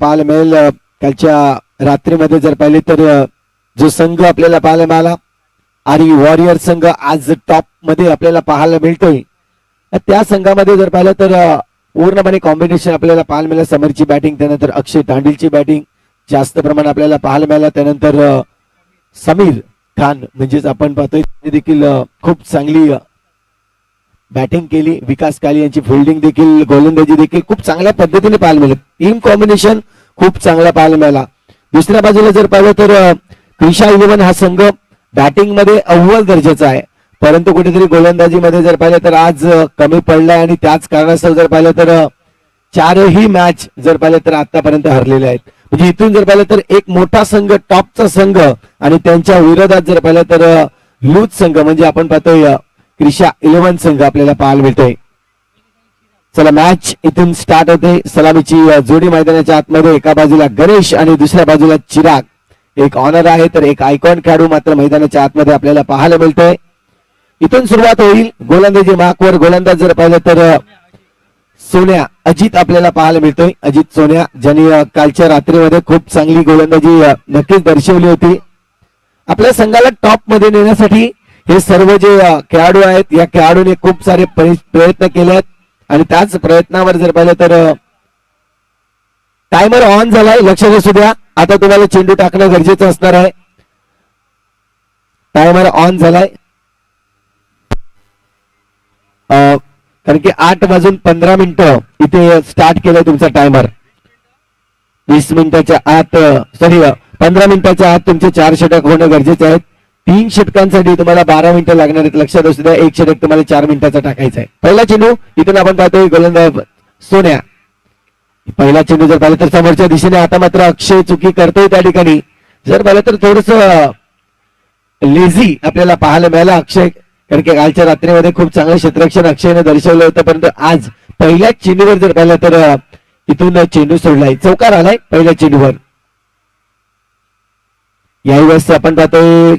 पाहायला मिळेल. कालच्या रात्रीमध्ये जर पाहिले तर जो संघ आपल्याला पाहायला मिळाला आरी वॉरियर संघ आज टॉप मध्ये आपल्याला पाहायला मिळतोय. त्या संघामध्ये जर पाहिलं तर पूर्णपणे कॉम्बिनेशन आपल्याला पाहायला मिळालं. समरची बॅटिंग, त्यानंतर अक्षय तांडीलची बॅटिंग जास्त प्रमाण आपल्याला पाहायला मिळालं. त्यानंतर समीर खान म्हणजेच आपण पाहतोय देखील खूप चांगली बॅटिंग केली. विकास काली यांची फिल्डिंग देखील, गोलंदाजी देखील खूप चांगल्या पद्धतीने पाहायला मिळाली. टीम कॉम्बिनेशन खूप चांगला पाहायला मिळाला. दुसऱ्या बाजूला जर पाहिलं तर क्रिशा 11 हा संघ बॅटिंग मध्ये अव्वल दर्जाचा आहे, परंतु कुठेतरी गोलंदाजीमध्ये जर पाहिलं तर आज कमी पडलाय आणि त्याच कारणास्तव जर पाहिलं तर चारही मॅच जर पाहिलं तर आतापर्यंत हरलेले आहेत. म्हणजे इथून जर पाहिलं तर एक मोठा संघ, टॉपचा संघ आणि त्यांच्या विरोधात जर पाहिलं तर लूज संघ म्हणजे आपण पाहतोय क्रिशा 11 संघ आपल्याला पाहायला मिळतोय. चला मॅच इथून स्टार्ट होते. सलामीची जोडी मैदानाच्या आतमध्ये, एका बाजूला गणेश आणि दुसऱ्या बाजूला चिराग. एक ऑनर आहे तर एक आयकॉन खेळाडू मात्र मैदानाच्या आतमध्ये आपल्याला पाहायला मिळतोय. इथून सुरुवात होईल. गोलंदाजी मार्कवर गोलंदाज जर पाहिलं तर सोन्या अजित आपल्याला पाहायला मिळतोय. अजित सोन्या ज्यांनी कालच्या रात्रीमध्ये खूप चांगली गोलंदाजी नक्कीच दर्शवली होती. आपल्या संघाला टॉप मध्ये नेण्यासाठी हे सर्व जे खेळाडू आहेत या खेळाडूने खूप सारे प्रयत्न केले आहेत आणि त्याच प्रयत्नावर जर पाहिलं तर टायमर ऑन झालाय. लक्षात असू द्या, आता तुम्हाला चेंडू टाकणं गरजेचं असणार आहे. टायमर ऑन झालाय कारण की 8:15 इथे स्टार्ट केलाय तुमचा टायमर. 20 मिनिटाच्या आत, सॉरी 15 मिनिटाच्या आत तुमचे 4 षटक होणं गरजेचे आहेत. 3 षटकांसाठी तुम्हाला 12 मिनिटं लागणार आहेत. लक्षात असू द्या, 1 षटक तुम्हाला 4 मिनिटाचा टाकायचा आहे. पहिला चेंडू इथून आपण पाहतोय गोलंदाज सोन्या. पहिला चेंडू जर पाहिलं तर समोरच्या दिशेने. आता मात्र अक्षय चुकी करतोय त्या ठिकाणी. जर पाहिलं तर थोडस लेझी आपल्याला पाहायला मिळालं अक्षय, कारण की कालच्या रात्रीमध्ये खूप चांगलं क्षेत्ररक्षण अक्षयने दर्शवलं होतं, परंतु आज पहिल्याच चेंडूवर जर पाहिलं तर इथून चेंडू सोडलाय. चौकार आलाय पहिल्या चेंडूवर. याही वेळेस आपण पाहतोय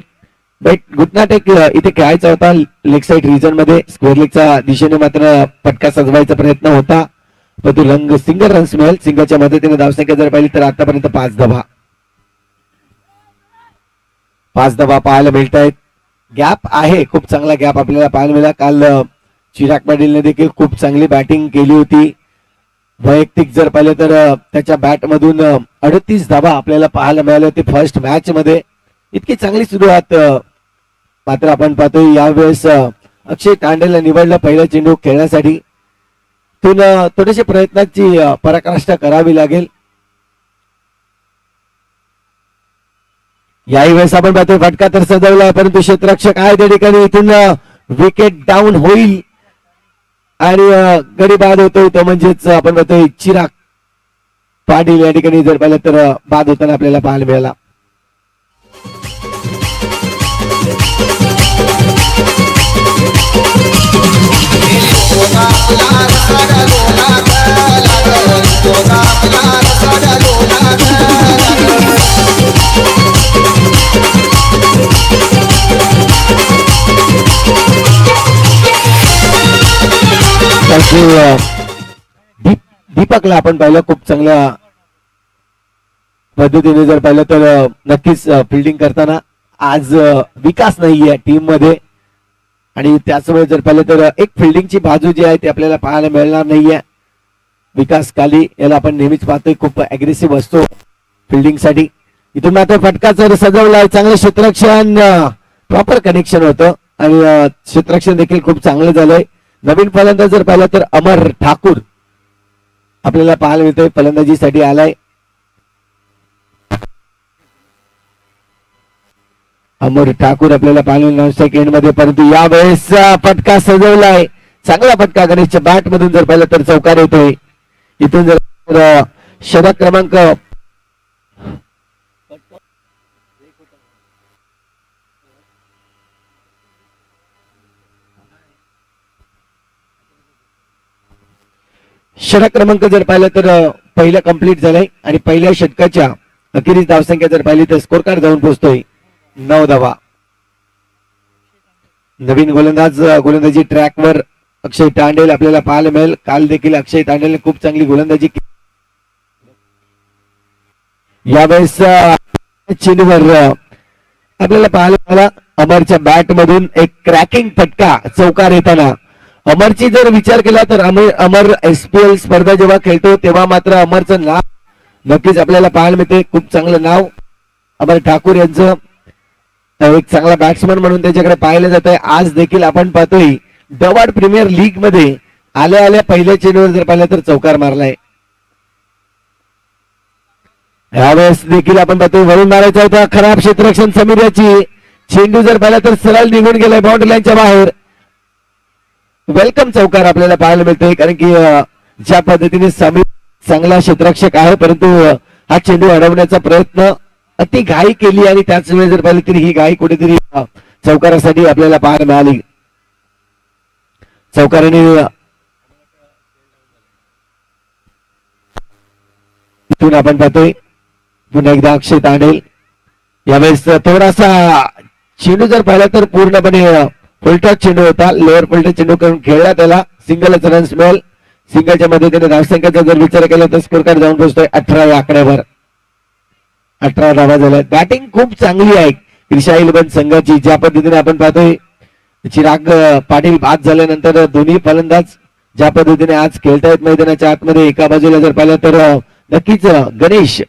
गुटनाटेक इथे खेळायचा होता लेग साईड रिजन मध्ये. स्क्वेअर लेगच्या दिशेने मात्र फटका सजवायचा प्रयत्न होता, परंतु रंग सिंगल रन्स मिळेल. सिंगलच्या मदतीने धावसंख्या जर पाहिली तर आतापर्यंत 5 धावा पाहायला मिळत आहेत. गॅप आहे, खूप चांगला गॅप आपल्याला पाहायला मिळाला. काल चिराग पाटीलने देखील खूप चांगली बॅटिंग केली होती. वैयक्तिक जर पाहिलं तर त्याच्या बॅट मधून 38 धावा आपल्याला पाहायला मिळाल्या होती फर्स्ट मॅच मध्ये. इतकी चांगली सुरुवात मात्र आपण पाहतोय यावेळेस अक्षय तांडेलला निवडलं पहिला चेंडू खेळण्यासाठी. थोडेसे प्रयत्नाची पराकाष्ठा करावी लागेल. याही वेळेस आपण पाहतोय फटका तर सजवलाय, परंतु क्षेत्ररक्षक आहे त्या ठिकाणी. इथून विकेट डाऊन होईल आणि गडी बाद होतोय तो म्हणजेच आपण पाहतोय चिराग पाटील या ठिकाणी जर पाहिलं तर बाद होताना आपल्याला पाहायला मिळाला. दीपकला आपण पाहिलं खूप चांगल्या पद्धतीने जर पाहिलं तर नक्कीच फिल्डिंग करताना. आज विकास नाहीये टीम मध्ये आणि त्याचमुळे जर पाहिलं तर एक फिल्डिंगची बाजू जी आहे ती आपल्याला पाहायला मिळणार नाहीये. विकास काली याला आपण नेहमीच पाहतोय खूप अग्रेसिव्ह असतो फिल्डिंग साठी. इथून मात्र फटका जर सजवलाय, चांगलं क्षेत्ररक्षण, प्रॉपर कनेक्शन होतं आणि क्षेत्ररक्षण देखील खूप चांगलं झालंय. नवीन फलंदाज जर पाहिलं तर अमर ठाकूर आपल्याला पाहायला मिळतोय, फलंदाजीसाठी आलाय. अमर ठाकूर आपल्याला पाहायला मिळणार सेकंड मध्ये, परंतु यावेळेस फटका सजवलाय. चांगला फटका गणेशच्या बॅट मधून जर पाहिलं तर चौकार येतोय. इथून जर षटक क्रमांक जर पाहिलं तर पहिलं कंप्लीट झालंय आणि पहिल्या षटकाच्या अखेरीस धावसंख्या जर पाहिली तर स्कोर कार्ड जाऊन पोहोचतोय 9 धावा. नवीन गोलंदाजी ट्रॅकवर अक्षय तांडेल आपल्याला पाहायला मिळेल. काल देखील अक्षय तांडेलने खूप चांगली गोलंदाजी यावेळेस चेंडूवर आपल्याला पाहायला मिळाला अमरच्या बॅट मधून एक क्रॅकिंग फटका चौकार येताना. अमरची जर विचार केला तर अमर SPL स्पर्धा जेव्हा खेळतो तेव्हा मात्र अमरचं नाव नक्कीच आपल्याला पाहायला मिळते. खूप चांगलं नाव अमर ठाकूर यांचं, एक चांगला बॅट्समन म्हणून त्याच्याकडे पाहिलं जात आहे. आज देखील आपण पाहतोय दवाड प्रीमियर लीग मध्ये आल्या आल्या पहिल्या चेंडूवर जर पाहिलं तर चौकार मारलाय. यावेळेस देखील आपण पाहतोय वरून मारायचा होता, खराब क्षेत्ररक्षण समीर याची. चेंडू जर पाहिला तर सरळ निघून गेलाय बाउंड्री लाईनच्या बाहेर. वेलकम चौकार आपल्याला पाहायला मिळतोय, कारण की ज्या पद्धतीने समीर चांगला क्षेत्ररक्षक आहे परंतु हा चेंडू अडवण्याचा प्रयत्न अति घाई केली आणि त्याच वेळी जर पाहिलं तरी ही घाई कुठेतरी चौकारासाठी आपल्याला पाहायला मिळाली. चौकाराने इथून आपण पाहतोय पुन्हा एकदा अक्षय तांडेल. यावेळेस थोडासा चेंडू जर पाहिला तर पूर्णपणे फुलटॉस चेंडू होता, लोअर फुलटॉस चेंडू करून खेळला, त्याला सिंगलच रन्स मिळेल. सिंगलच्या मदतीने धावसंख्येचा जर विचार केला तर स्कोर कार्ड जाऊन पोहोचतोय 18 या आकड्यावर. 18 धावा झाल्या. बॅटिंग खूप चांगली आहे क्रिशा इलेव्हन संघाची. ज्या पद्धतीने आपण पाहतोय चिराग पाटील बाद झाल्यानंतर दोन्ही फलंदाज ज्या पद्धतीने आज खेळतायत मैदानाच्या आतमध्ये. एका बाजूला जर पाहिलं तर नक्कीच गणेश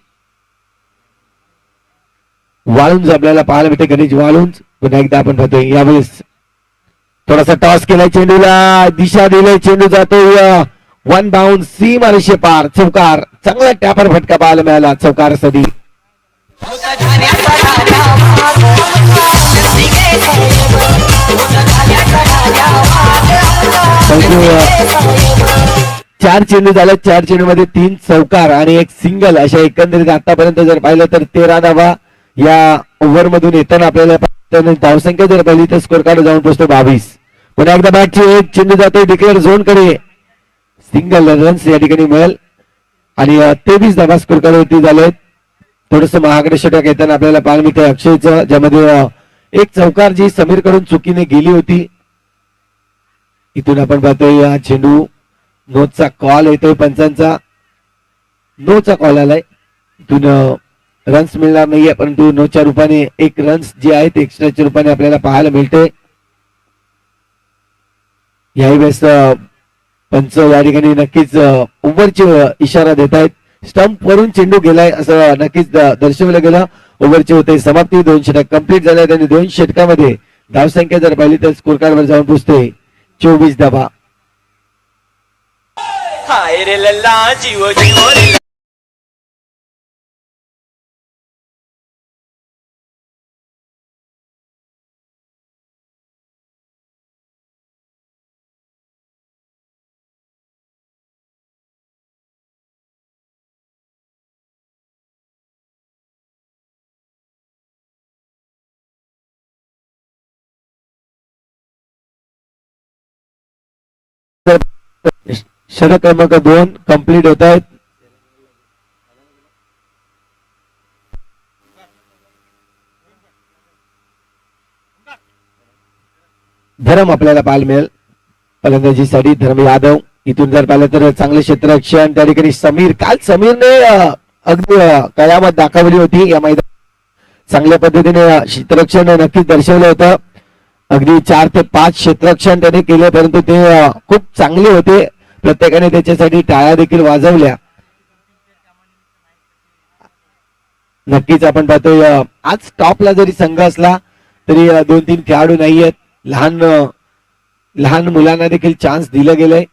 वाळुंज आपल्याला पाहायला भेटते. गणेश वाळुंज पुन्हा एकदा आपण पाहतोय. यावेळेस थोडासा टॉस केलाय, चेंडूला दिशा दिलाय, चेंडू जातोय वन बाउंड सीम आणि पार. चौकार, चांगला टॅपर फटका पाहायला मिळाला चौकारासाठी. चार चेंडू झाले, 4 चेंडू मध्ये 3 चौकार आणि एक सिंगल, अशा एकंदरीत आतापर्यंत जर पाहिलं तर 13 धावा या ओव्हर मधून येताना आपल्याला धावसंख्या जर पाहिली तर स्कोर कार्ड जाऊन पोहोचतो 22. पुन्हा एकदा बॅटची एक चेंडू जातोय डिक्लेअर झोन कडे, सिंगल रन्स या ठिकाणी मिळेल आणि 23 धावा स्कोर कार्ड वरती झालेत. थोडस महागडे षटक येताना आपल्याला पाहायला मिळते अक्षयचं, ज्यामध्ये एक चौकार जी समीर कडून चुकीने गेली होती. इथून आपण पाहतोय हा चेंडू नोचा कॉल येतोय पंचांचा, नोचा कॉल आलाय. इथून रन्स मिळणार नाहीये परंतु नोच्या रूपाने एक रन्स जे आहेत एक्स्ट्राच्या रूपाने आपल्याला पाहायला मिळते. याही वेळेस पंच या ठिकाणी नक्कीच ओव्हरचे इशारा देत आहेत. स्टंप वरून चेंडू गेलाय असं नक्कीच दर्शवलं गेलं. ओव्हरचे होते समाप्ती, 2 षटक कंप्लीट झाले आणि 2 षटकामध्ये धावसंख्या जर पाहिली तर स्कोर कार्ड वर जाऊन पोहोचते 24 धावा. हाय रे लल्ला जीव जीव रे. षटक क्रमांक 2 कंप्लीट होत आहेत. धरम आपल्याला पाहायला मिळेल फलंदाजीसाठी. धर्म यादव इथून जर पाहिलं तर चांगले क्षेत्ररक्षण त्या ठिकाणी समीर. काल समीरने अगदी कयामत दाखवली होती या मैदानात. चांगल्या पद्धतीने क्षेत्ररक्षण नक्कीच दर्शवलं होतं. अगदी 4 ते 5 क्षेत्ररक्षण त्याने केले परंतु ते खूप चांगले होते. प्रत्येकाने त्याच्यासाठी टाळ्या देखील वाजवल्या. नक्कीच आपण पाहतोय आज टॉपला जरी संघ असला तरी 2-3 खेळाडू नाहीयेत. लहान मुलांना देखील चान्स दिलं गेलंय.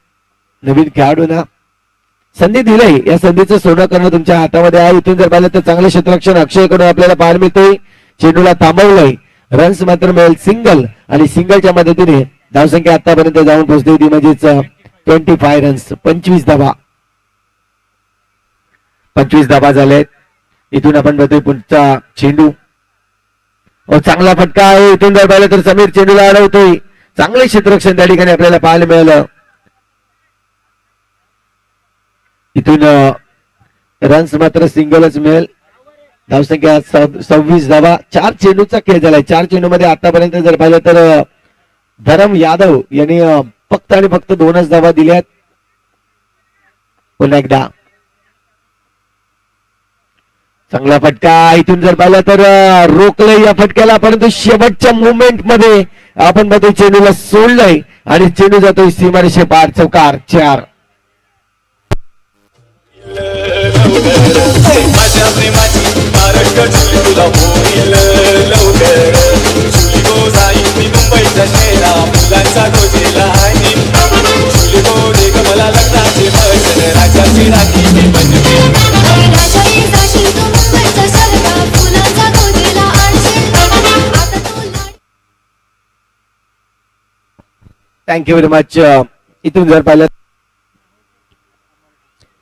नवीन खेळाडूंना संधी दिलंय. या संधीचं सोनं करणं तुमच्या हातामध्ये आहे. इथून जर पाहिलं तर चांगलं क्षेत्ररक्षण अक्षय कडून आपल्याला पाहायला मिळतोय. चेंडूला थांबवलंय, रन्स मात्र मिळेल सिंगल आणि सिंगलच्या मदतीने धावसंख्या आतापर्यंत जाऊन पोहोचते होती म्हणजेच 25 रन्स. 25 धावा 25 धावा झालेत. इथून आपण बघतोय पुढचा चेंडू, चांगला फटका आहे. इथून जर पाहिलं तर समीर चेंडूला अडवतोय. चांगले क्षेत्ररक्षण त्या ठिकाणी आपल्याला पाहायला मिळालं. इथून रन्स मात्र सिंगलच मिळेल. धावसंख्या 26 धावा. 4 चेंडूचा खेळ झालाय. 4 चेंडू मध्ये आतापर्यंत जर पाहिलं तर धरम यादव यांनी फक्त आणि फक्त 2च धावा दिल्यात. पुन्हा एकदा चांगला फटका इथून जर पाहिलं तर रोखलंय या फटक्याला, परंतु शेवटच्या मुवमेंट मध्ये आपण मध्ये चेंडूला सोडलंय आणि चेंडू जातोय सीमारेषे पार. चौकार 4. माझ्या प्रेमाची तारक झुली तुला होईल लवकर. झुली गो जाईल मी मुंबईचा शेरा मुलांचा गोजीला आणि झुली गो दे ग मला लग्नाचे वचन राजाची राखी मी बनवी. राजाई जाशील तू मुंबईचा सरका फुलांचा गोदीला आणशील आता तू थँक्यू व्हेरी मच. इथून जर पाहिलं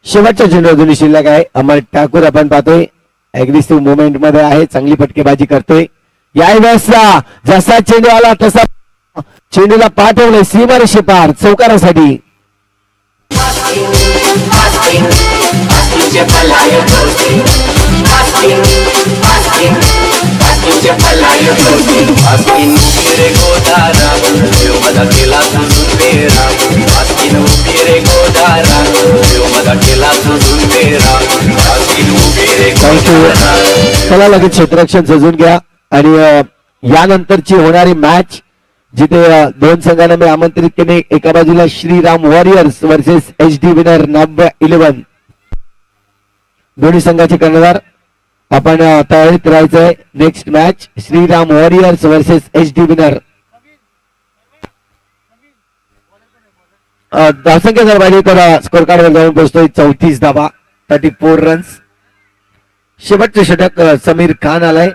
शेवटच्या चेंडू अजूनही शिल्लक आहे. अमर ठाकूर आपण पाहतोय अग्रेसिव्ह मुवमेंट मध्ये आहे, चांगली फटकेबाजी करतोय. यावेळेसला जसा चेंडू आला तसा चेंडूला पाठवलंय सीमारेषे पार चौकारासाठी. आस्तीन उभी रे गोदारा देव माझा केला तुझून बेरा. आस्तीन उभी रे गोदारा देव माझा केला तुझून बेरा. आस्तीन उभी रे थँक्यू. गोदारा. चला लगेच क्षेत्ररक्षण सजून घ्या आणि यानंतरची होणारी मॅच जिथे दोन संघांना मी आमंत्रित केले. एका बाजूला Shriram warriors versus HD winner number 11. दोन्ही संघाचे कर्णधार आपण तयारीत राहायचंय. Next match Shriram warriors versus HD winner. धावसंख्या जर पाहिजे तर स्कोर कार्डवर जाऊन पोहोचतोय 34 धावा, 34 रन्स. शेवटचे षटक समीर खान आलाय.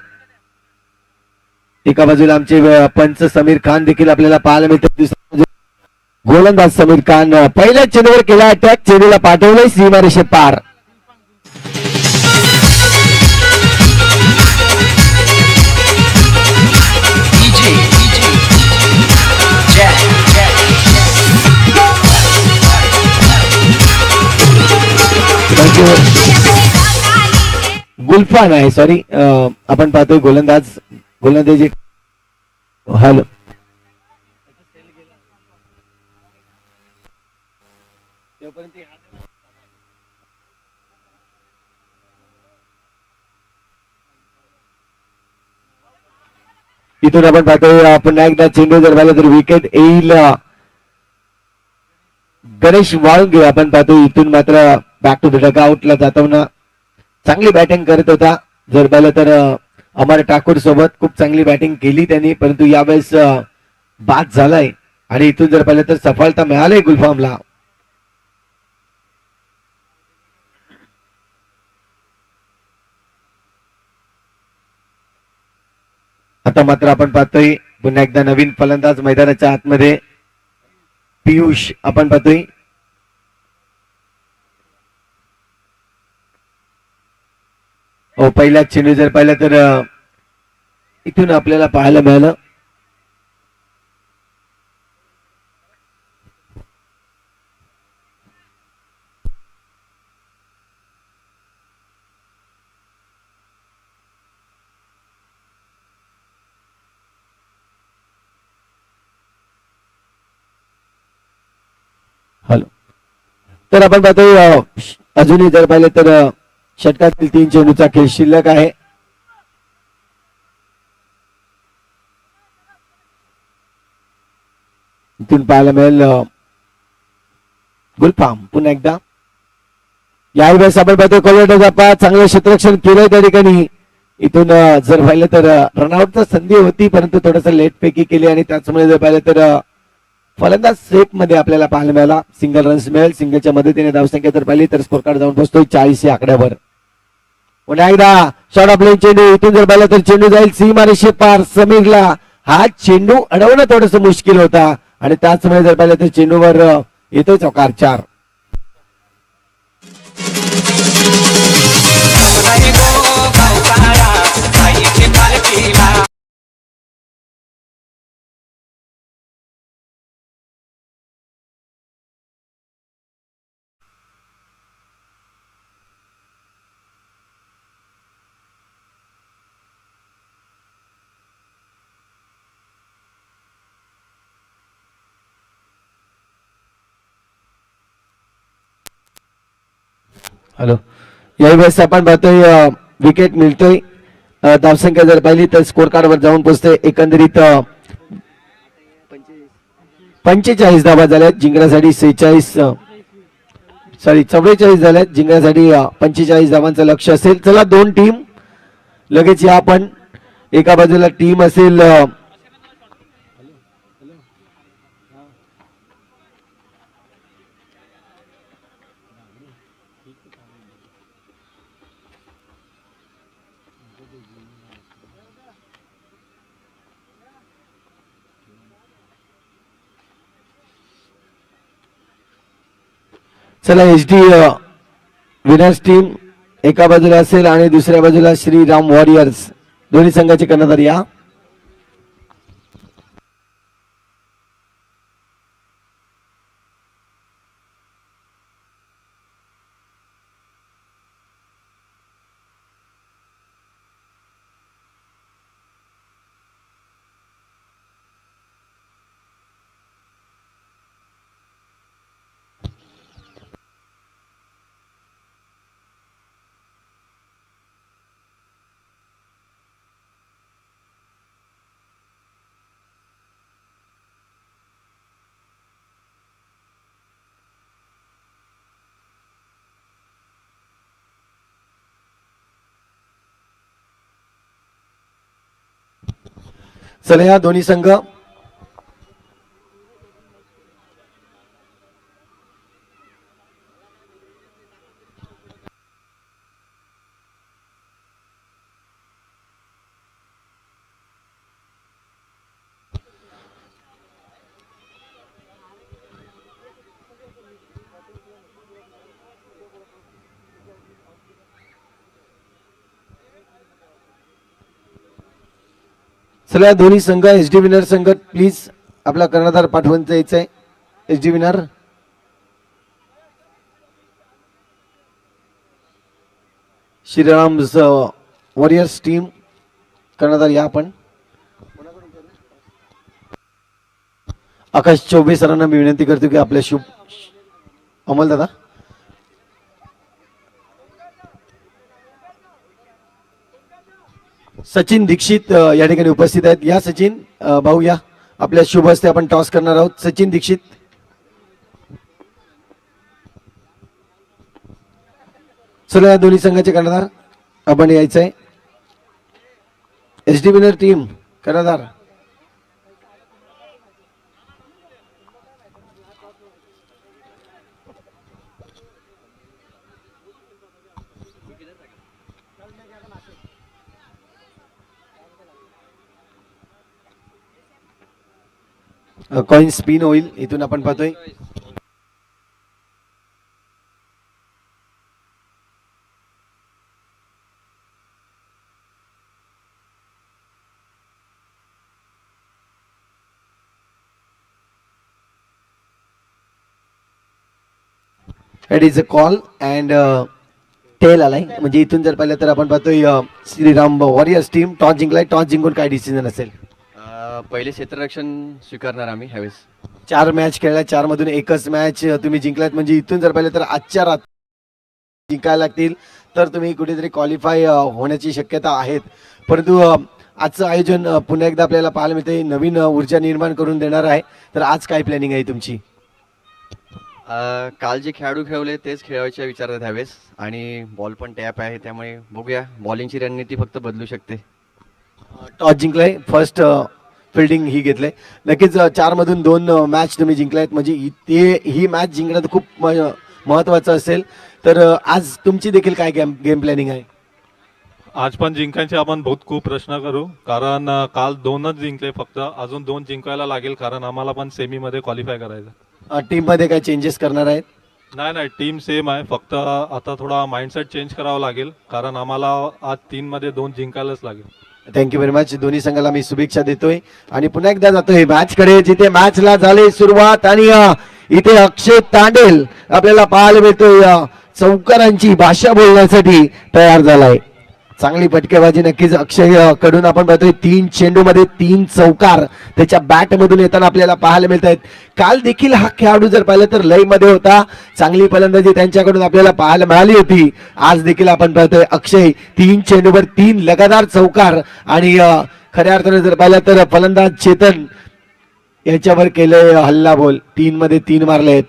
एका बाजूला आमचे पंच समीर खान देखील आपल्याला पाहायला मिळतात. दुसऱ्या बाजूला गोलंदाज समीर खान पहिल्या चेंडूवर केला अटॅक, चेंडूला पाठवलंय सीमारेषे पार. गुलफान आहे, सॉरी आपण पाहतोय गोलंदाजी. हॅलो इथून आपण पाहतोय पुन्हा एकदा चेंडू जर पाहिलं तर विकेट येईल गणेश वाळुंगे. आपण पाहतोय इथून मात्र बॅक टू द डगआउटला जाताना चांगली बॅटिंग करत होता. जर पाहिलं तर अमर ठाकूर सोबत खूप चांगली बॅटिंग केली त्यांनी, परंतु यावेळेस बाद झालाय आणि इथून जर पाहिलं तर सफलता मिळाली गुलफामला. आता मात्र आपण पाहतोय पुन्हा एकदा नवीन फलंदाज मैदानाच्या आतमध्ये पियुष आपण पाहतोय. पहिला चेंडू जर पाहिलं तर इथून आपल्याला पाहायला मिळालं हॅलो. तर आपण पाहतोय अजूनही जर पाहिलं तर षटकातील 3 चेंडूचा खेळ शिल्लक आहे. इथून पाहायला मिळेल गुलफाम पुन्हा एकदा. यावेळेस आपण पाहतोय कोलवटाचा पास, चांगलं क्षेत्ररक्षण केलंय त्या ठिकाणी. इथून जर पाहिलं तर रनआउटची संधी होती, परंतु थोडस लेट पैकी केली आणि त्याचमुळे जर पाहिलं तर फलंदाज सेफ मध्ये आपल्याला पाहायला मिळाला. सिंगल रन्स मिळेल. सिंगलच्या मदतीने धावसंख्या जर पाहिली तर स्कोर कार्ड जाऊन पोहोचतोय 40 या आकड्यावर. पुन्हा एकदा शॉट ऑफ प्लेइंग चेंडू. इथून जर पाहिलं तर चेंडू जाईल सीमारेषे पार. समीरला हा चेंडू अडवणं थोडस मुश्किल होता आणि त्याचमुळे जर पाहिलं तर चेंडूवर येतोय चौकार 4. हॅलो. यावेळेस आपण पाहतोय विकेट मिळतोय. धावसंख्या जर पाहिली तर स्कोर कार्डवर जाऊन पोहोचते. एकंदरीत 45 धावा झाल्यात जिंकण्यासाठी 44 झाल्यात जिंकण्यासाठी 45 धावांचं लक्ष असेल. चला दोन टीम लगेच या. आपण एका बाजूला टीम असेल चला HD विनर्स टीम एका बाजूला असेल आणि दुसऱ्या बाजूला श्रीराम वॉरियर्स. दोन्ही संघाचे कर्णधार या. चला या दोन्ही संघ चला दोन्ही संघ SD विनर संघ प्लीज आपला कर्णधार पाठवून द्यायचा आहे. SD winner Shriram warriors team कर्णधार या. आपण आकाश चौबे सरांना मी विनंती करतो की आपल्या शुभ अमल दादा सचिन दीक्षित या ठिकाणी उपस्थित आहेत. या सचिन भाऊ या. आपल्या शुभ हस्ते आपण टॉस करणार आहोत. सचिन दीक्षित चला या दोन्ही संघाचे कर्णधार आपण यायचं आहे. SD विनर टीम कर्णधार कॉइन स्पिन होईल. इथून आपण पाहतोय it is a call and tail आलाय. म्हणजे इथून जर पाहिलं तर आपण पाहतोय श्रीराम वॉरियर्स टीम टॉस जिंकलाय. टॉस जिंकून काय डिसिजन असेल? पहिले क्षेत्ररक्षण स्वीकारणार आम्ही ह्यावेळेस. 4 मॅच खेळल्या 4 मधून एकच मॅच तुम्ही जिंकलात. म्हणजे इथून जर पाहिलं तर आजच्या रात्री जिंकायला लागतील तर तुम्ही कुठेतरी क्वालिफाय होण्याची शक्यता आहेत. परंतु आजचं आयोजन पुन्हा एकदा आपल्याला पाहायला मिळते. नवीन ऊर्जा निर्माण करून देणार आहे. तर आज काय प्लॅनिंग आहे तुमची? काल जे खेळाडू खेळवले तेच खेळायच्या विचारात ह्यावेळेस. आणि बॉल पण टॅप आहे त्यामुळे बघूया. बॉलिंगची रणनीती फक्त बदलू शकते. टॉस जिंकलाय. फर्स्ट फिल्डिंग ही घेतलंय. नक्कीच 4 मधून 2 मॅच तुम्ही जिंकलायत. म्हणजे ही मॅच जिंकणं खूप महत्वाचं असेल. तर आज तुमची देखील काय गेम प्लॅनिंग आहे? आज पण जिंकायचे आपण बहुत खूप प्रश्न करू. कारण काल 2च जिंकले फक्त. अजून 2 जिंकायला लागेल कारण आम्हाला पण सेमी मध्ये क्वालिफाय करायचं. टीम मध्ये काय चेंजेस करणार आहेत? नाही टीम सेम आहे. फक्त आता थोडा माइंडसेट चेंज करावा लागेल कारण आम्हाला आज 3 मध्ये 2 जिंकायलाच लागेल. Thank you very much. दोन्ही संघाला मी शुभेच्छा देतोय आणि पुन्हा एकदा जातोय मॅच कडे जिथे मॅचला झाली सुरुवात. आणि इथे अक्षय तांडेल आपल्याला पाहायला मिळतोय चौकारांची भाषा बोलण्यासाठी तयार झालाय. चांगली फटकेबाजी नक्कीच अक्षय कडून आपण पाहतोय 3 चेंडूमध्ये 3 चौकार त्याच्या बॅट मधून येताना आपल्याला पाहायला मिळत आहेत. काल देखील हा खेळाडू जर पाहिलं तर लय मध्ये होता, चांगली फलंदाजी त्यांच्याकडून आपल्याला पाहायला मिळाली होती. आज देखील आपण पाहतोय अक्षय 3 चेंडूवर 3 लगातार चौकार आणि खऱ्या अर्थाने जर पाहिलं तर फलंदाज चेतन याच्यावर केलंय हल्ला बोल. 3 मध्ये 3 मारले आहेत.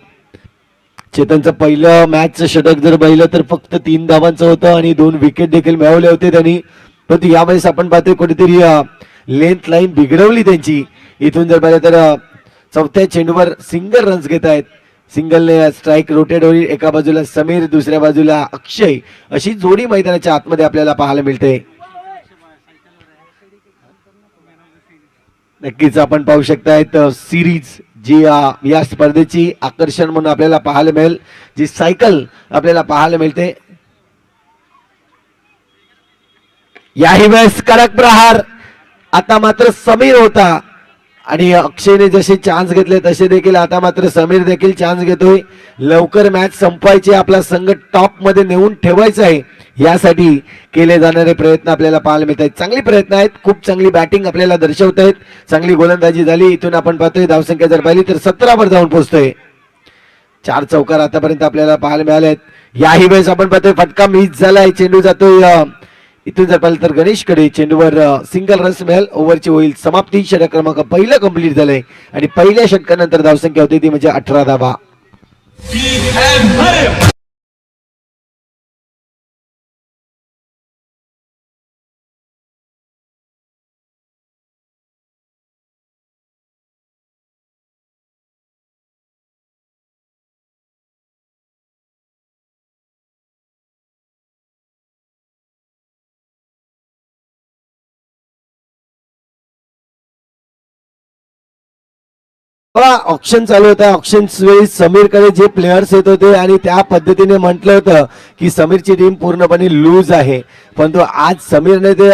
चेतनचं पहिलं मॅचचं षटक जर पाहिलं तर फक्त 3 धावांचं होतं आणि 2 विकेट देखील मिळवले होते त्यांनी. परंतु यावेळेस आपण पाहतोय कुठेतरी लेंथ लाईन बिघडवली त्यांची. इथून जर पाहिलं तर चौथ्या चेंडूवर सिंगल रन्स घेत आहेत. सिंगलने स्ट्राईक रोटेट होईल. एका बाजूला समीर, दुसऱ्या बाजूला अक्षय, अशी जोडी मैदानाच्या आतमध्ये आपल्याला पाहायला मिळते. नक्कीच आपण पाहू शकतायत सिरीज जी या स्पर्धेची आकर्षण म्हणून आपल्याला पाहायला मिळेल, जी सायकल आपल्याला पाहायला मिळते. याही वेळेस कडक प्रहार. आता मात्र समीर होता आणि अक्षयने जसे चान्स घेतले तसे देखील आता मात्र समीर देखील चान्स घेतोय. लवकर मॅच संपवायची, आपला संघ टॉप मध्ये नेऊन ठेवायचा आहे, यासाठी केले जाणारे प्रयत्न आपल्याला पाहायला मिळत आहेत. चांगली प्रयत्न आहेत, खूप चांगली बॅटिंग आपल्याला दर्शवत आहेत. चांगली गोलंदाजी झाली. इथून आपण पाहतोय धावसंख्या जर पाहिली तर 17 वर जाऊन पोहोचतोय. 4 चौकार आतापर्यंत आपल्याला पाहायला मिळाले आहेत. याही वेळेस आपण पाहतोय फटका मिस झालाय. चेंडू जातोय इथून जर पाहिलं तर गणेशकडे. चेंडूवर सिंगल रन्स मिळेल. ओव्हरची होईल समाप्ती. षटक क्रमांक पहिलं कंप्लीट झालंय आणि पहिल्या षटकानंतर धावसंख्या होती ती म्हणजे 18 धावा. ऑप्शन चालू होता. ऑप्शन वेळी समीरकडे जे प्लेयर्स येत होते आणि त्या पद्धतीने म्हटलं होतं की समीरची टीम पूर्णपणे लूज आहे, परंतु आज समीरने ते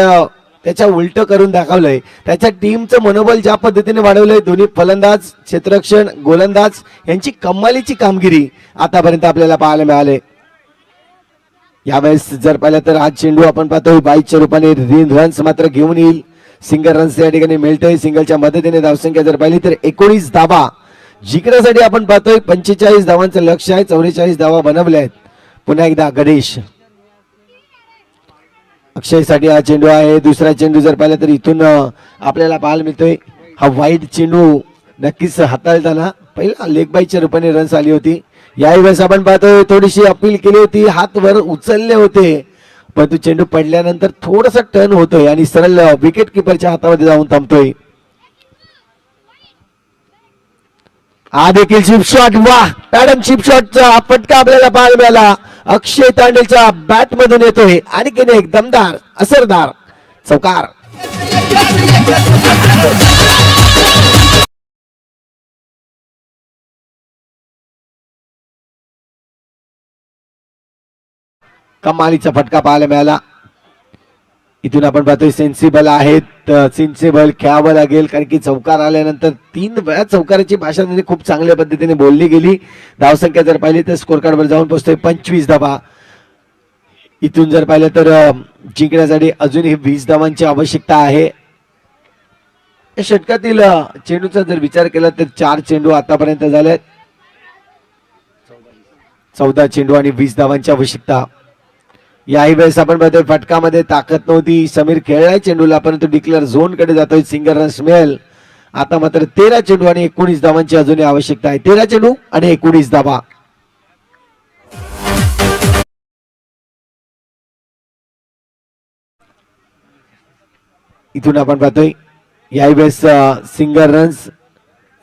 त्याच्या उलट करून दाखवलंय. त्याच्या टीमचं मनोबल ज्या पद्धतीने वाढवलंय, दोन्ही फलंदाज, क्षेत्ररक्षण, गोलंदाज यांची कमालीची कामगिरी आतापर्यंत आपल्याला पाहायला मिळाले. यावेळेस जर पाहिलं तर आज चेंडू आपण पाहतोय 22च्या रूपाने रन्स मात्र घेऊन येईल. सिंगल रन्स या ठिकाणी मिळतोय. सिंगलच्या मदतीने धावसंख्या जर पाहिली तर 19 धावा जिंकण्यासाठी आपण पाहतोय. 45 धावांचं लक्ष्य आहे. 44 धावा बनवल्या आहेत. पुन्हा एकदा गणेश. अक्षयसाठी हा चेंडू आहे. दुसरा चेंडू जर पाहिला तर इथून आपल्याला पाहायला मिळतोय हा वाईट चेंडू नक्कीच हाताळताना पहिला लेग बाईच्या रूपाने रन्स आली होती. याही वेळेस आपण पाहतोय थोडीशी अपील केली होती, हात वर उचलले होते, परंतु चेंडू पडल्यानंतर थोडासा टर्न होतोय आणि सरळ विकेट किपरच्या हातामध्ये जाऊन थांबतोय. हा देखील चिप शॉट. वा मॅडम, चिप शॉटचा फटका आपल्याला पाहायला मिळाला. अक्षय तांडेलच्या बॅट मधून येतोय आणखीन एक दमदार असरदार चौकार. कमालीचा फटका पाहायला मिळाला. इथून आपण पाहतोय सेन्सिबल आहेत. सेन्सिबल खेळावं लागेल, कारण की चौकार आल्यानंतर 3 वेळा चौकाराची भाषा त्यांनी खूप चांगल्या पद्धतीने बोलली गेली. धावसंख्या जर पाहिली तर स्कोर कार्डवर जाऊन पोहोचतोय 25 धावा. इथून जर पाहिलं तर जिंकण्यासाठी अजूनही 20 धावांची आवश्यकता आहे. या षटकातील चेंडूचा जर विचार केला तर 4 चेंडू आतापर्यंत झालेत. 14 चेंडू आणि 20 धावांची आवश्यकता. याही वेळेस आपण पाहतोय फटकामध्ये ताकद नव्हती. समीर खेळलाय चेंडूला, परंतु डिक्लेअर झोन कडे जातोय. सिंगल रन्स मिळेल. आता मात्र 13 चेंडू आणि 19 धावांची अजूनही आवश्यकता आहे. 13 चेंडू आणि 19 धावा. इथून आपण पाहतोय याही वेळेस सिंगल रन्स.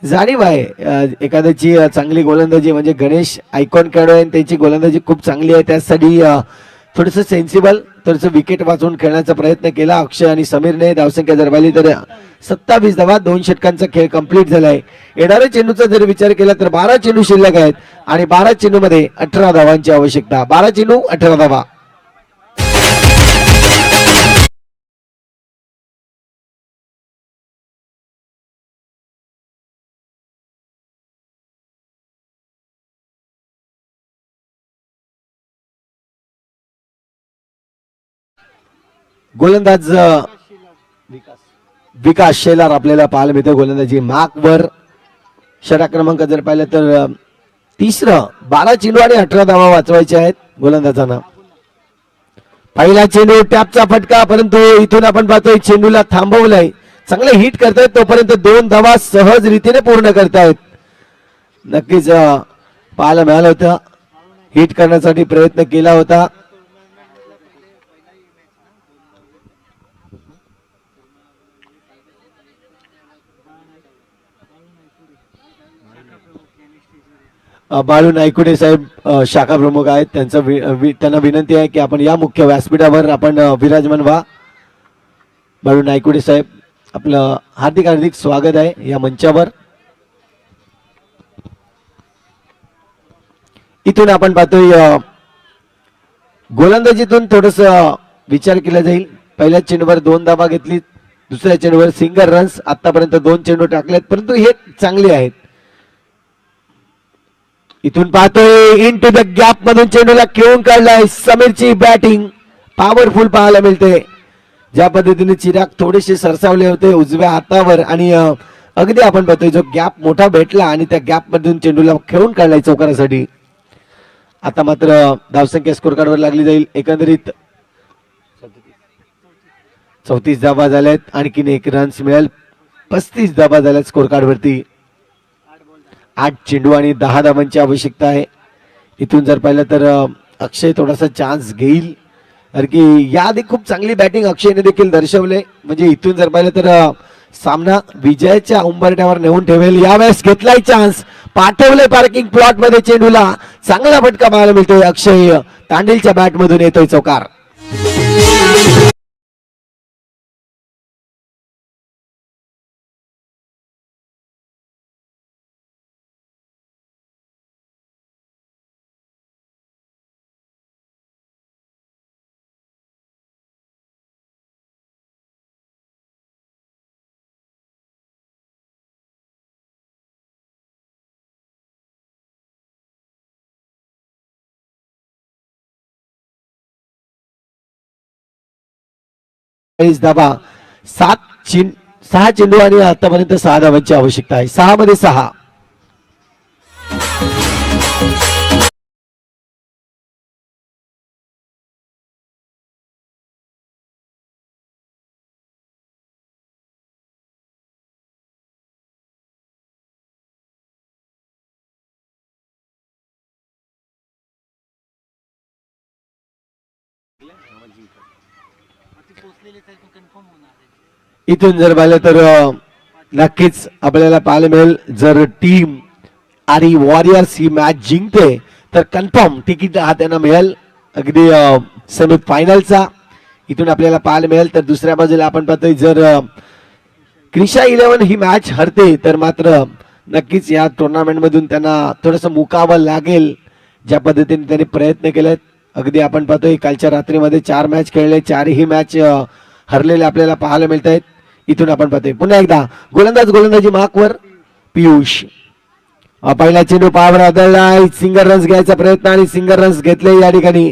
जाणीव आहे एखाद्याची चांगली गोलंदाजी म्हणजे गणेश आयकॉन खेळाडू आहे, त्यांची गोलंदाजी खूप चांगली आहे. त्यासाठी थोडस सेन्सिबल, थोडस विकेट वाचवून खेळण्याचा प्रयत्न केला अक्षय आणि समीरने. धावसंख्या जर पाहिली तर 27 धावा. 2 षटकांचा खेळ कंप्लीट झालाय. येणाऱ्या चेंडूचा जर विचार केला तर 12 चेंडू शिल्लक आहेत आणि 12 चेंडू मध्ये 18 धावांची आवश्यकता. 12 चेंडू 18 धावा. गोलंदाज विकास शेलार आपल्याला पाहायला मिळतो. गोलंदाजी मार्कवर. षटक क्रमांक जर पाहिलं तर तिसरं. 12 चेंडू आणि 18 धावा वाचवायचे आहेत गोलंदाजांना. पहिला चेंडू टॅपचा फटका, परंतु इथून आपण पाहतोय चेंडूला थांबवलंय. चांगले हिट करतायत, तोपर्यंत 2 धावा सहज रीतीने पूर्ण करतायत. नक्कीच पाहायला मिळालं होतं. हिट करण्यासाठी प्रयत्न केला होता. बाळू नायकुडे साहेब शाखा प्रमुख आहेत. त्यांना विनंती आहे की आपण या मुख्य व्यासपीठावर आपण विराजमान व्हा. बाळू नायकुडे साहेब, आपलं हार्दिक हार्दिक स्वागत आहे या मंचावर. इथून आपण पाहतोय गोलंदाजीतून थोडस विचार केला जाईल. पहिल्या चेंडूवर 2 धावा घेतली, दुसऱ्या चेंडूवर सिंगल रन्स. आतापर्यंत 2 चेंडू टाकलेत, परंतु हे चांगले आहेत. इथून पाहतोय इन टू द गॅप मधून चेंडूला खेळून काढलाय. समीरची बॅटिंग पॉवरफुल पाहायला मिळते. ज्या पद्धतीने चिराग थोडेसे सरसावले होते उजव्या हातावर आणि अगदी आपण पाहतोय जो गॅप मोठा भेटला आणि त्या गॅप मधून चेंडूला खेळून काढलाय चौकारासाठी. आता मात्र धावसंख्या स्कोर कार्डवर लागली जाईल. एकंदरीत 34 धावा झाल्यात. आणखीन 1 रन्स मिळेल. 35 धावा झाल्यात स्कोर कार्डवरती. 8 चेंडू आणि 10 धावांची आवश्यकता आहे. इथून जर पाहिलं तर अक्षय थोडासा चान्स घेईल, कारण की याआधी खूप चांगली बॅटिंग अक्षयने देखील दर्शवले. म्हणजे इथून जर पाहिलं तर सामना विजयाच्या उंबरठ्यावर नेऊन ठेवेल. यावेळेस घेतलाय चान्स, पाठवले पार्किंग प्लॉट मध्ये चेंडूला. चांगला फटका पाहायला मिळतोय. अक्षय तांडेलच्या बॅट मधून येतोय चौकार. धावा. 6 चेंडू आणि आतापर्यंत 6 धावांची आवश्यकता आहे. 6 मध्ये 6. इथून जर पाहिलं तर नक्कीच आपल्याला पाहायला मिळेल, जर टीम आणि वॉरियर्स ही मॅच जिंकते तर कन्फर्म तिकीट हा त्यांना मिळेल अगदी सेमी फायनलचा. इथून आपल्याला पाहायला मिळेल. तर दुसऱ्या बाजूला आपण पाहतोय जर क्रिशा 11 ही मॅच हरते तर मात्र नक्कीच या टुर्नामेंट मधून त्यांना थोडस मुकावं लागेल. ज्या पद्धतीने त्यांनी प्रयत्न केलेत, अगदी आपण पाहतोय कालच्या रात्रीमध्ये 4 मॅच खेळले, 4ही मॅच हरलेले आपल्याला पाहायला मिळत आहेत. इथून आपण पाहतोय पुन्हा एकदा गोलंदाजी मार्कवर पियुष. पहिला चेंडू पायावर आदळलाय. सिंगल रन्स घ्यायचा प्रयत्न आणि सिंगल रन्स घेतले. या ठिकाणी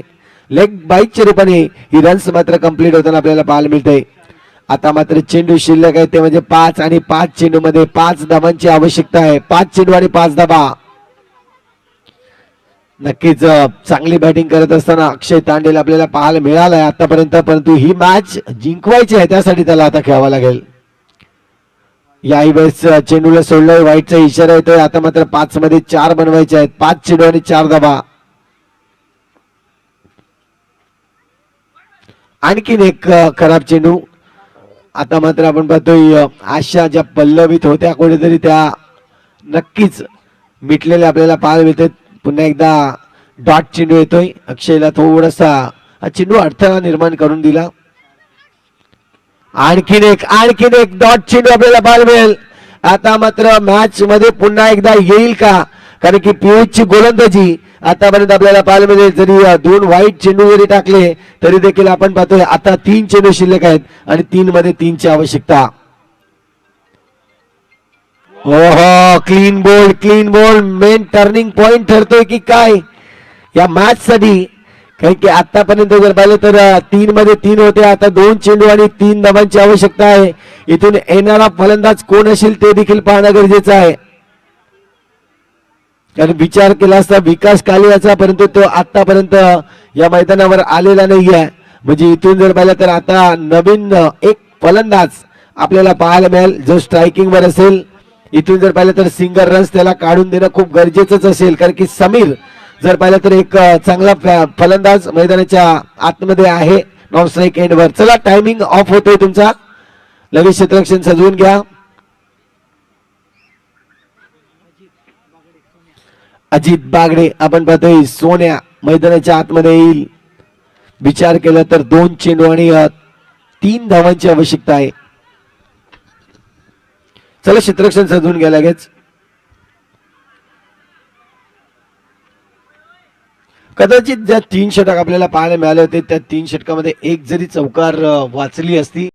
लेग बाईकच्या रूपाने ही रन्स मात्र कंप्लीट होताना आपल्याला पाहायला मिळते. आता मात्र चेंडू शिल्लक आहे ते म्हणजे 5 आणि 5 चेंडू मध्ये 5 धावांची आवश्यकता आहे. 5 चेंडू आणि 5 धावा. नक्कीच चांगली बॅटिंग करत असताना अक्षय तांडेल आपल्याला पाहायला मिळालाय आतापर्यंत, परंतु ही मॅच जिंकवायची आहे त्यासाठी त्याला आता खेळावं लागेल. याही वेळेस चेंडूला सोडलंय, वाईटचा इशारा येतोय. आता मात्र 5 मध्ये 4 बनवायचे आहेत. 5 चेंडू आणि 4 धावा. आणखीन एक खराब चेंडू. आता मात्र आपण पाहतोय आशा ज्या पल्लवित होत्या कुठेतरी त्या नक्कीच मिटलेल्या आपल्याला पाहायला मिळतात. पुन्हा एकदा डॉट चेंडू येतोय. अक्षयला थोडासा हा चेंडू अडथळा निर्माण करून दिला. आणखीन एक डॉट चेंडू आपल्याला पाहायला मिळेल. आता मात्र मॅच मध्ये पुन्हा एकदा येईल का, कारण की पियुषची गोलंदाजी आतापर्यंत आपल्याला पाहायला मिळेल. जरी 2 वाईट चेंडू जरी टाकले तरी देखील आपण पाहतोय आता 3 चेंडू शिल्लक आहेत आणि 3 मध्ये 3 ची आवश्यकता. ओहो, clean ball main turning point ठरतोय की काय या मॅच साठी. कारण की आतापर्यंत जर पाहिलं तर 3 मध्ये 3 होते, आता 2 चेंडू आणि 3 धावांची आवश्यकता आहे. इथून येणारा फलंदाज कोण असेल ते देखील पाहणं गरजेचं आहे. कारण विचार केला असता विकास कालियाचा, परंतु तो आतापर्यंत या मैदानावर आलेला नाहीये. म्हणजे इथून जर पाहिलं तर आता नवीन एक फलंदाज आपल्याला पाहायला मिळेल जो स्ट्रायकिंग वर असेल. इथून जर पाहिलं तर सिंगल रन्स त्याला काढून देणं खूप गरजेचंच असेल, कारण की समीर जर पाहिलं तर एक चांगला फलंदाज मैदानाच्या आतमध्ये आहे नॉन स्ट्राईक एंडवर. चला टायमिंग ऑफ होतोय तुमचा, लगेच क्षेत्ररक्षण सजवून घ्या. अजित बागडे आपण पाहतोय सोन्या मैदानाच्या आतमध्ये येईल. विचार केला तर 2 चेंडू आणि 3 धावांची आवश्यकता आहे. चला क्षेत्ररक्षण सजवून घ्या लगेच. कदाचित ज्या 3 षटक आपल्याला पाहायला मिळाले होते त्या 3 षटकामध्ये एक जरी चौकार वाचली असती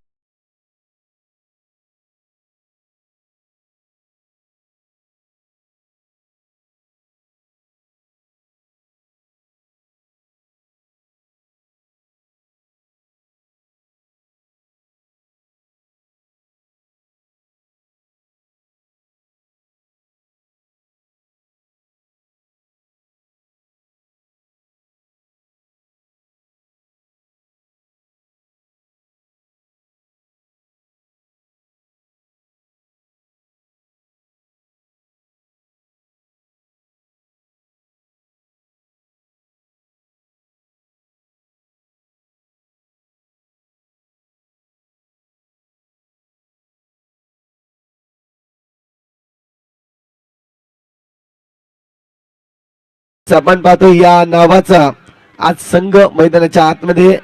आपण पाहतो या नावाचा आज संघ मैदानाच्या आतमध्ये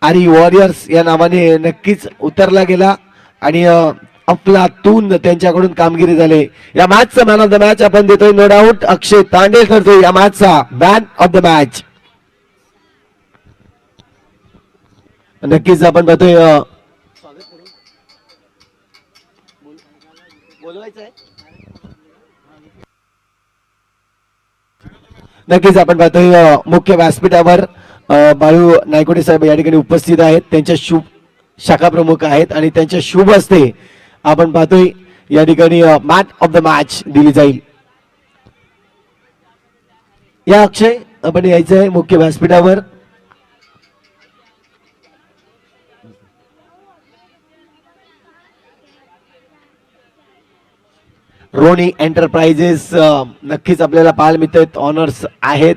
आणि वॉरियर्स या नावाने नक्कीच उतरला गेला आणि अफलातून त्यांच्याकडून कामगिरी झाली. या मॅचचा मॅन ऑफ द मॅच आपण देतोय नो डाऊट अक्षय तांडे ठरतोय या मॅचचा मॅन ऑफ द मॅच. नक्कीच आपण पाहतोय नक्कीच आपण पाहतोय मुख्य व्यासपीठावर बाळू नायकोडे साहेब या ठिकाणी उपस्थित आहेत. त्यांच्या शुभ शाखा प्रमुख आहेत आणि त्यांच्या शुभ हस्ते आपण पाहतोय या ठिकाणी मॅन ऑफ द मॅच दिली जाईल. या अक्षय आपण यायचं आहे मुख्य व्यासपीठावर. रोनी एंटरप्राइजेस नक्कीच आपल्याला पाहायला मिळत ऑनर्स आहेत.